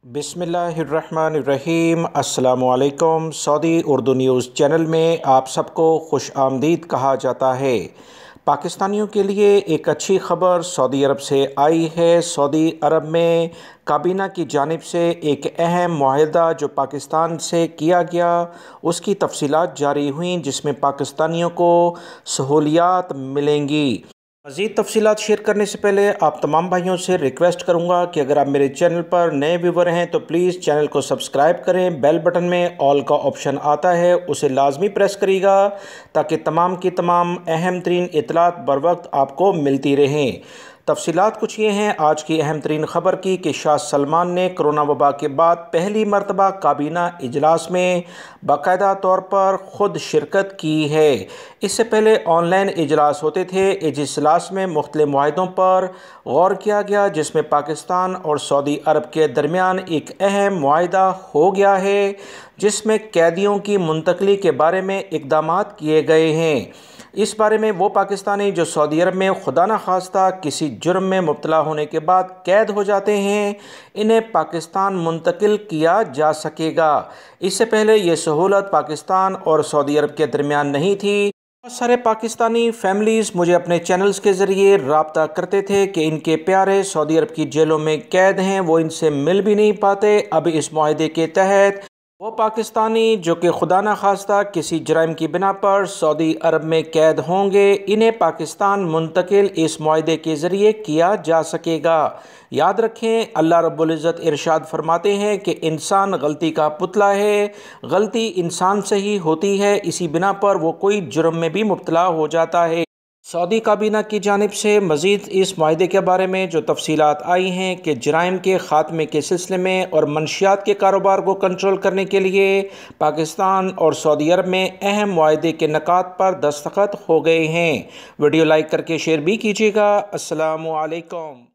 बिस्मिल्लाहिर्रहमानिर्रहीम। अस्सलामुअलैकुम। Saudi Urdu news channel में आप सबको खुश आमदीद कहा जाता है। पाकिस्तानियों के लिए एक अच्छी खबर सऊदी अरब से आई है। सऊदी अरब में काबीना की जानिब से एक अहम मुआहदा जो पाकिस्तान से किया गया उसकी तफसीलात जारी हुई, जिसमें पाकिस्तानियों को सहूलियात मिलेंगी। मज़ीद तफसीलात शेयर करने से पहले आप तमाम भाइयों से रिक्वेस्ट करूंगा कि अगर आप मेरे चैनल पर नए व्यूवर हैं तो प्लीज़ चैनल को सब्सक्राइब करें। बेल बटन में ऑल का ऑप्शन आता है, उसे लाजमी प्रेस करिएगा ताकि तमाम की तमाम अहम तरीन इतलात बर वक्त आपको मिलती रहें। तफसीलात कुछ ये हैं आज की अहम तरीन ख़बर की कि शाह सलमान ने कोरोना वबा के बाद पहली मरतबा काबीना इजलास में बाकायदा तौर पर ख़ुद शिरकत की है। इससे पहले ऑनलाइन इजलास होते थे। इस इजलास में मुख्तलिफ मुआहदों पर गौर किया गया, जिसमें पाकिस्तान और सऊदी अरब के दरमियान एक अहम मुआहदा हो गया है, जिसमें कैदियों की मुंतकली के बारे में इक़दाम किए गए हैं। इस बारे में वो पाकिस्तानी जो सऊदी अरब में खुदा न खास्ता किसी जुर्म में मुब्तला होने के बाद कैद हो जाते हैं, इन्हें पाकिस्तान मुंतकिल किया जा सकेगा। इससे पहले ये सहूलत पाकिस्तान और सऊदी अरब के दरमियान नहीं थी। बहुत सारे पाकिस्तानी फैमिलीज़ मुझे अपने चैनल्स के ज़रिए रब्ता करते थे कि इनके प्यारे सऊदी अरब की जेलों में कैद हैं, वो इनसे मिल भी नहीं पाते। अब इस मुआहदे के तहत वो पाकिस्तानी जो कि खुदा न खास्ता किसी जुर्म की बिना पर सऊदी अरब में कैद होंगे, इन्हें पाकिस्तान मुंतकिल इस मुआहदे के ज़रिए किया जा सकेगा। याद रखें, अल्लाह रब्बुल इज़्ज़त इरशाद फरमाते हैं कि इंसान गलती का पुतला है, गलती इंसान से ही होती है, इसी बिना पर वो कोई जुर्म में भी मुब्तला हो जाता है। सऊदी काबीना की जानिब से मज़ीद इस मुआहदे के बारे में जो तफसीलात आई हैं कि जराइम के ख़ात्मे के सिलसिले में और मनशियात के कारोबार को कंट्रोल करने के लिए पाकिस्तान और सऊदी अरब में अहम मुआहदे के नकात पर दस्तखत हो गए हैं। वीडियो लाइक करके शेयर भी कीजिएगा। अस्सलामु अलैकुम।